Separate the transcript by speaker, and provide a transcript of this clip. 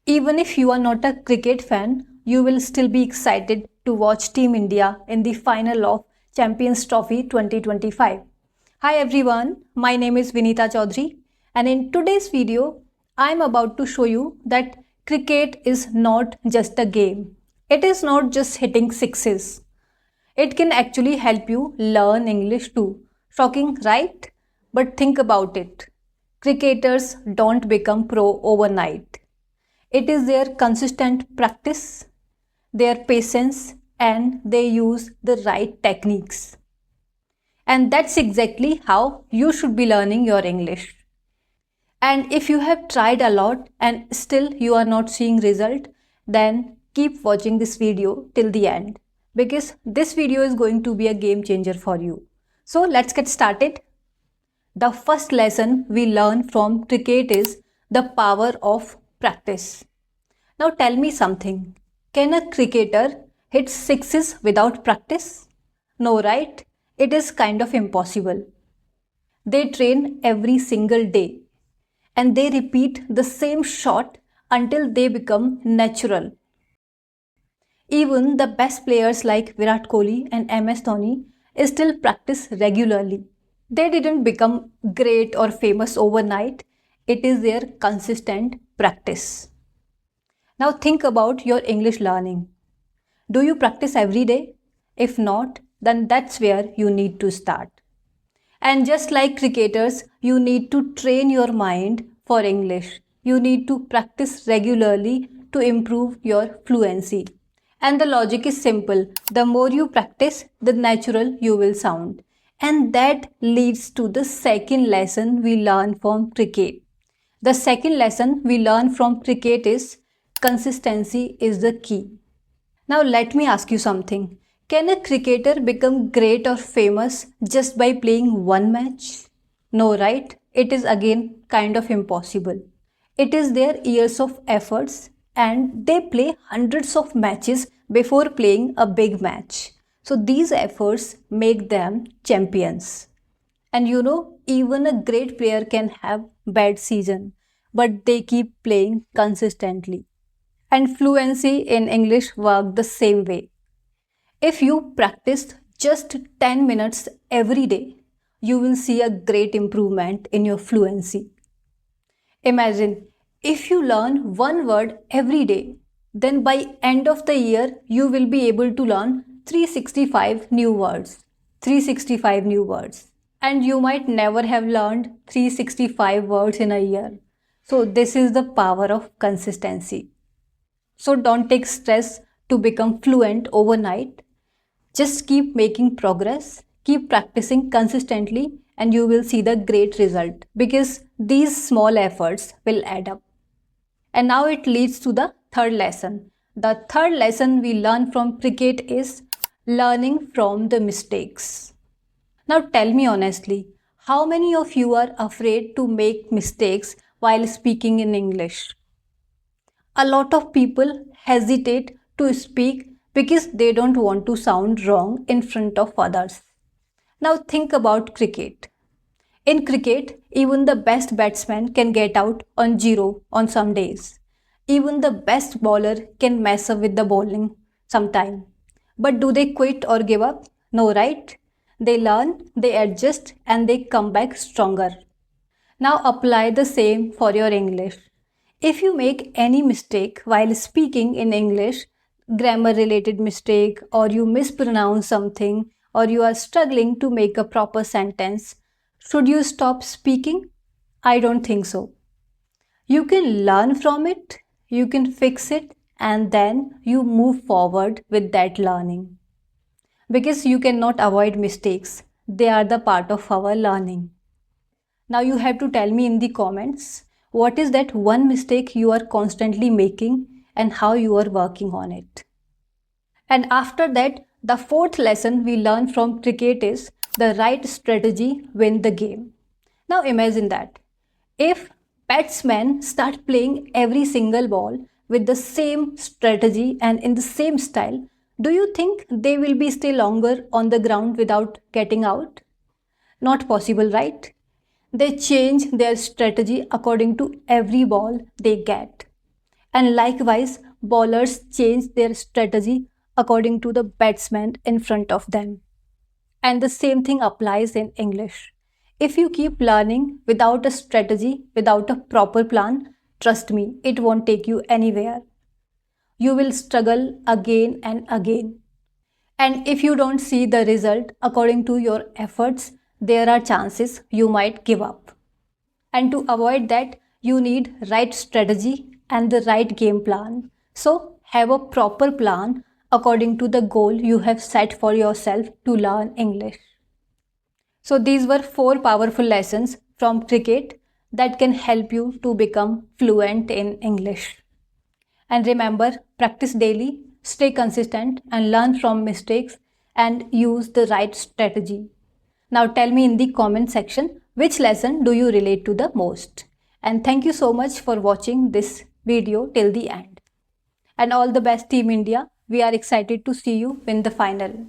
Speaker 1: Even if you are not a cricket fan, you will still be excited to watch Team India in the final of Champions Trophy 2025. Hi everyone, my name is Vineeta Chaudhary, and in today's video, I am about to show you that cricket is not just a game. It is not just hitting sixes. It can actually help you learn English too. Shocking, right? But think about it. Cricketers don't become pro overnight. It is their consistent practice, their patience, and they use the right techniques. And that's exactly how you should be learning your English. And if you have tried a lot and still you are not seeing result, then keep watching this video till the end because this video is going to be a game changer for you. So let's get started. The first lesson we learn from cricket is the power of practice. Now tell me something. Can a cricketer hit sixes without practice? No, right? It is kind of impossible. They train every single day and they repeat the same shot until they become natural. Even the best players like Virat Kohli and MS Dhoni still practice regularly. They didn't become great or famous overnight. It is their consistent practice. Now think about your English learning. Do you practice every day? If not, then that's where you need to start. And just like cricketers, you need to train your mind for English. You need to practice regularly to improve your fluency. And the logic is simple. The more you practice, the natural you will sound. And that leads to the second lesson we learn from cricket. The second lesson we learn from cricket is consistency is the key. Now let me ask you something. Can a cricketer become great or famous just by playing one match? No, right? It is again kind of impossible. It is their years of efforts and they play hundreds of matches before playing a big match. So these efforts make them champions. And you know, even a great player can have bad season, but they keep playing consistently. And fluency in English work the same way. If you practice just 10 minutes every day, you will see a great improvement in your fluency. Imagine if you learn one word every day, then by end of the year you will be able to learn 365 new words. 365 new words. And you might never have learned 365 words in a year. So this is the power of consistency. So don't take stress to become fluent overnight. Just keep making progress, keep practicing consistently, and you will see the great result because these small efforts will add up. And now it leads to the third lesson. The third lesson we learn from cricket is learning from the mistakes. Now tell me honestly, how many of you are afraid to make mistakes while speaking in English? A lot of people hesitate to speak because they don't want to sound wrong in front of others. Now think about cricket. In cricket, even the best batsman can get out on zero on some days. Even the best bowler can mess up with the bowling sometime. But do they quit or give up? No, right? They learn, they adjust, and they come back stronger. Now apply the same for your English. If you make any mistake while speaking in English, grammar related mistake, or you mispronounce something, or you are struggling to make a proper sentence, should you stop speaking? I don't think so. You can learn from it, you can fix it, and then you move forward with that learning. Because you cannot avoid mistakes, they are the part of our learning. Now you have to tell me in the comments what is that one mistake you are constantly making and how you are working on it. And after that, the fourth lesson we learn from cricket is the right strategy win the game. Now imagine that. If batsmen start playing every single ball with the same strategy and in the same style, do you think they will be stay longer on the ground without getting out? Not possible, right? They change their strategy according to every ball they get. And likewise, bowlers change their strategy according to the batsman in front of them. And the same thing applies in English. If you keep learning without a strategy, without a proper plan, trust me, it won't take you anywhere. You will struggle again and again. And if you don't see the result according to your efforts, there are chances you might give up. And to avoid that, you need right strategy and the right game plan. So have a proper plan according to the goal you have set for yourself to learn English. So these were 4 powerful lessons from cricket that can help you to become fluent in English. And remember, practice daily, stay consistent, and learn from mistakes and use the right strategy. Now tell me in the comment section which lesson do you relate to the most. And thank you so much for watching this video till the end. And all the best, Team India. We are excited to see you in the final.